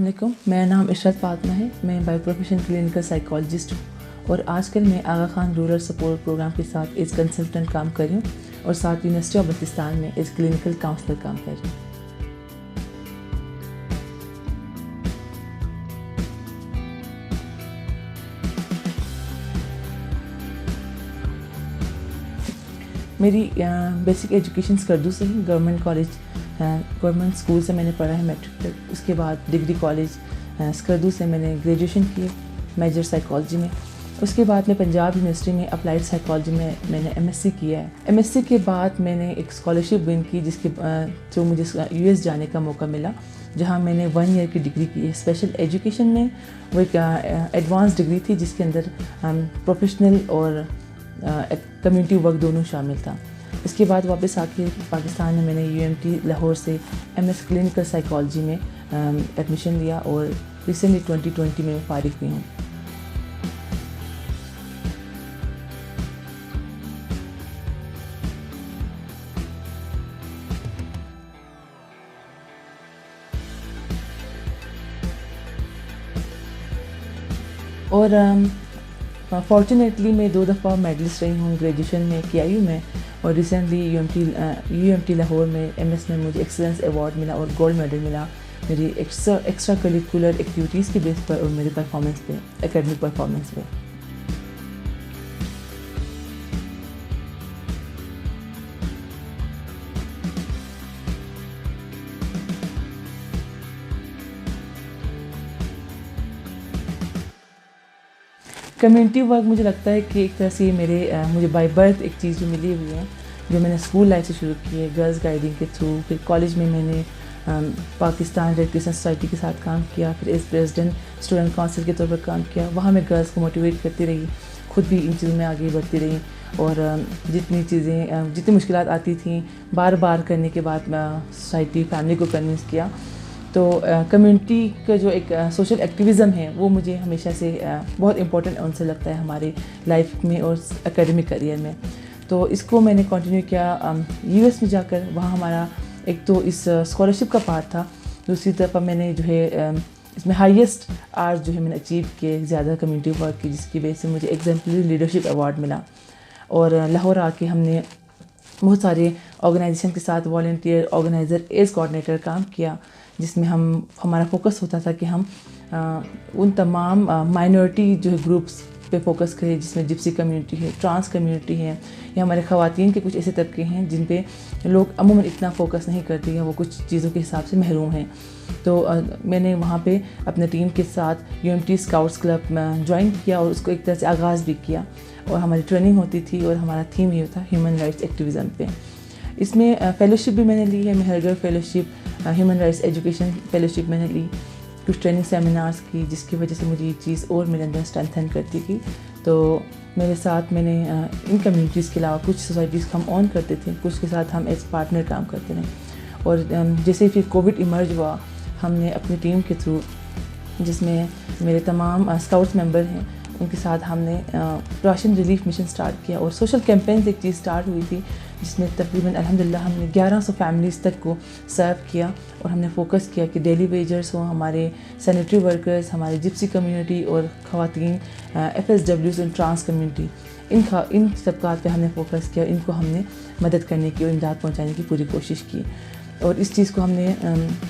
علیکم، میرا نام عشرت فاطمہ ہے. میں بائی پروفیشن کلینکل سائیکالوجسٹ ہوں اور آج کل میں آغا خان رورل سپورٹ پروگرام کے ساتھ ایز کنسلٹنٹ کام کر رہی ہوں اور ساتھ یونیورسٹی آف بلوچستان میں ایز کلینکل کاؤنسلر کام کر رہی ہوں. میری بیسک ایجوکیشن اسکردو سے ہی. گورنمنٹ اسکول سے میں نے پڑھا ہے میٹرک تک. اس کے بعد ڈگری کالج اسکردو سے میں نے گریجویشن کی میجر سائیکالوجی میں. اس کے بعد میں پنجاب یونیورسٹی میں اپلائیڈ سائیکالوجی میں نے ایم ایس سی کیا ہے. ایم ایس سی کے بعد میں نے ایک اسکالرشپ ون کی جس کے جو مجھے یو ایس جانے کا موقع ملا, جہاں میں نے 1 ایئر کی ڈگری کی ہے اسپیشل ایجوکیشن میں. وہ ایک ایڈوانس ڈگری تھی جس کے اندر پروفیشنل اور کمیونٹی ورک دونوں شامل تھا. اس کے بعد واپس آ کے پاکستان میں میں نے یو ایم ٹی لاہور سے ایم ایس کلینکل سائیکالوجی میں ایڈمیشن لیا اور ریسنٹلی 2020 میں فارغ ہوئی ہوں. اور فارچونیٹلی میں 2 دفعہ میڈلسٹ رہی ہوں گریجویشن میں کے آئی یو میں, اور recently U M T Lahore میں ایم ایس میں مجھے ایکسلنس ایوارڈ ملا اور گولڈ میڈل ملا میری ایکسٹرا کریکولر ایکٹیویٹیز کی بیس پر اور میری پرفارمنس پہ, اکیڈمک پرفارمنس پہ. کمیونٹی ورک مجھے لگتا ہے کہ ایک طرح سے مجھے بائی برتھ ایک چیز جو ملی ہوئی ہے, جو میں نے اسکول لائف سے شروع کی ہے گرلز گائیڈنگ کے تھرو. پھر کالج میں نے پاکستان ریڈ کرسچن سوسائٹی کے ساتھ کام کیا, پھر ایز پریزیڈنٹ اسٹوڈنٹ کونسل کے طور پر کام کیا. وہاں میں گرلز کو موٹیویٹ کرتی رہی, خود بھی ان چیزوں میں آگے بڑھتی رہی, اور جتنی مشکلات آتی تھیں بار بار کرنے کے بعد میں سوسائٹی فیملی کو کنونس کیا. تو کمیونٹی کا جو ایک سوشل ایکٹیویزم ہے وہ مجھے ہمیشہ سے بہت امپورٹنٹ عنصر لگتا ہے ہمارے لائف میں اور اکیڈمک کریئر میں. تو اس کو میں نے کنٹینیو کیا یو ایس میں جا کر. وہاں ہمارا ایک تو اس اسکالرشپ کا پارٹ تھا, دوسری طرف میں نے جو ہے اس میں ہائیسٹ آرز جو ہے میں نے اچیو کیے, زیادہ کمیونٹی ورک کی, جس کی وجہ سے مجھے ایگزمپلری لیڈرشپ ایوارڈ ملا. اور لاہور آ کے ہم نے بہت سارے آرگنائزیشن کے ساتھ والنٹیئر آرگنائزر ایز کوآرڈینیٹر کام کیا, جس میں ہمارا فوکس ہوتا تھا کہ ہم ان تمام مائنورٹی جو ہے گروپس پہ فوکس کریں, جس میں جپسی کمیونٹی ہے, ٹرانس کمیونٹی ہے, یا ہمارے خواتین کے کچھ ایسے طبقے ہیں جن پہ لوگ عموماً اتنا فوکس نہیں کرتے ہیں, وہ کچھ چیزوں کے حساب سے محروم ہیں. تو میں نے وہاں پہ اپنے ٹیم کے ساتھ U M T scouts club میں جوائن کیا اور اس کو ایک طرح سے آغاز بھی کیا, اور ہماری ٹریننگ ہوتی تھی اور ہمارا تھیم یہ تھا ہیومن رائٹس ایکٹیویزم پہ. اس میں فیلوشپ بھی میں نے لی ہے, Mehrgarh fellowship, human rights education fellowship میں نے لی, کچھ ٹریننگ سیمینارز کی, جس کی وجہ سے مجھے یہ چیز اور میرے اندر اسٹرینتھن کرتی گئی. تو میرے ساتھ میں نے ان کمیونٹیز کے علاوہ کچھ سوسائٹیز کو ہم آن کرتے تھے, کچھ کے ساتھ ہم ایز پارٹنر کام کرتے رہے. اور جیسے پھر کووڈ ایمرج ہوا, ہم نے اپنی ٹیم کے تھرو, جس میں میرے تمام اسکاؤٹس ممبر ہیں, ان کے ساتھ ہم نے راشن ریلیف مشن سٹارٹ کیا, اور سوشل کیمپینز ایک چیز سٹارٹ ہوئی تھی جس میں تقریباً الحمدللہ ہم نے 1100 فیملیز تک کو سرو کیا. اور ہم نے فوکس کیا کہ ڈیلی ویجرز ہوں, ہمارے سینیٹری ورکرز, ہماری جپسی کمیونٹی اور خواتین ایف ایس ڈبلیوز اور ٹرانس کمیونٹی, ان طبقات پہ ہم نے فوکس کیا. ان کو ہم نے مدد کرنے کی اور امداد پہنچانے کی پوری کوشش کی. اور اس چیز کو ہم نے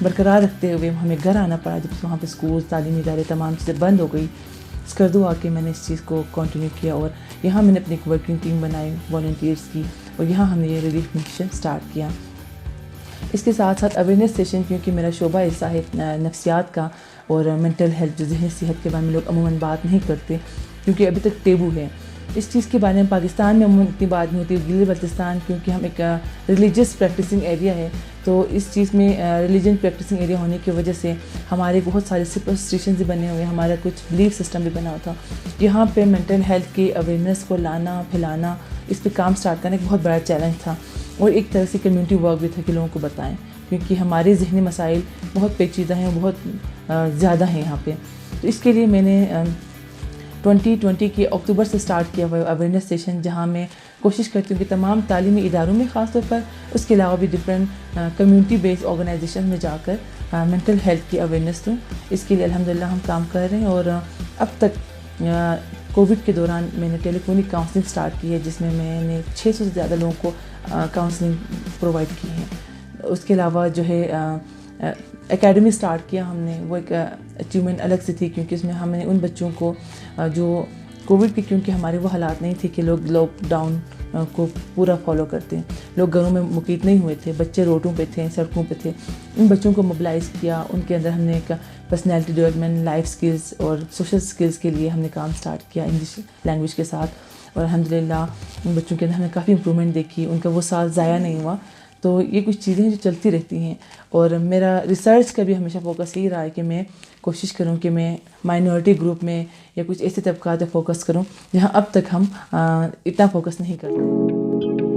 برقرار رکھتے ہوئے ہمیں گھر آنا پڑا جب وہاں پہ اسکول, تعلیمی ادارے, تمام چیزیں بند ہو گئی. اسکردو آ کے میں نے اس چیز کو کنٹینیو کیا, اور یہاں میں نے اپنی ایک ورکنگ ٹیم بنائی والنٹیئرس کی, اور یہاں ہم نے یہ ریلیف مشن سٹارٹ کیا. اس کے ساتھ ساتھ اویئرنیس سیشن, کیونکہ میرا شعبہ ایسا ہے نفسیات کا اور مینٹل ہیلتھ, جو ذہنی صحت کے بارے میں لوگ عموماً بات نہیں کرتے کیونکہ ابھی تک ٹیبو ہے. اس چیز کے بارے میں پاکستان میں عموماً اتنی بات نہیں ہوتی. گلگت بلتستان کیونکہ ہم ایک ریلیجیس پریکٹسنگ ایریا ہے, تو اس چیز میں ریلیجن پریکٹسنگ ایریا ہونے کی وجہ سے ہمارے بہت سارے سپرسٹیشنز بھی بنے ہوئے, ہمارا کچھ بلیف سسٹم بھی بنا ہوا تھا. یہاں پہ مینٹل ہیلتھ کی اویئرنیس کو لانا, پھیلانا, اس پہ کام سٹارٹ کرنا ایک بہت بڑا چیلنج تھا, اور ایک طرح سے کمیونٹی ورک بھی تھا کہ لوگوں کو بتائیں, کیونکہ ہمارے ذہنی مسائل بہت پیچیدہ ہیں, بہت زیادہ ہیں یہاں پہ. تو اس کے لیے میں نے 2020 کے اکتوبر سے سٹارٹ کیا ہوا ہے اویئرنیس سیشن، جہاں میں کوشش کرتی ہوں کہ تمام تعلیمی اداروں میں خاص طور پر، اس کے علاوہ بھی ڈفرینٹ کمیونٹی بیسڈ آرگنائزیشن میں جا کر مینٹل ہیلتھ کی اویئرنیس دوں. اس کے لیے الحمدللہ ہم کام کر رہے ہیں. اور اب تک کووڈ کے دوران میں نے ٹیلی فونک کاؤنسلنگ سٹارٹ کی ہے، جس میں نے 600 سے زیادہ لوگوں کو کاؤنسلنگ پرووائڈ کی ہے. اس کے علاوہ جو ہے اکیڈمی سٹارٹ کیا ہم نے، وہ ایک اچیومنٹ الگ سے تھی، کیونکہ اس میں ہم نے ان بچوں کو جو کووڈ کے، کیونکہ ہمارے وہ حالات نہیں تھے کہ لوگ لاک ڈاؤن کو پورا فالو کرتے ہیں، لوگ گھروں میں مقید نہیں ہوئے تھے، بچے روڈوں پہ تھے، سڑکوں پہ تھے. ان بچوں کو موبلائز کیا، ان کے اندر ہم نے ایک پرسنالٹی ڈیولپمنٹ، لائف سکلز اور سوشل سکلز کے لیے ہم نے کام سٹارٹ کیا انگلش لینگویج کے ساتھ. اور الحمدللہ ان بچوں کے اندر ہم نے کافی امپرومنٹ دیکھی، ان کا وہ سال ضائع نہیں ہوا. تو یہ کچھ چیزیں جو چلتی رہتی ہیں. اور میرا ریسرچ کا بھی ہمیشہ فوکس یہی رہا ہے کہ میں کوشش کروں کہ میں مائنورٹی گروپ میں یا کچھ ایسے طبقات پہ فوکس کروں جہاں اب تک ہم اتنا فوکس نہیں کرتے.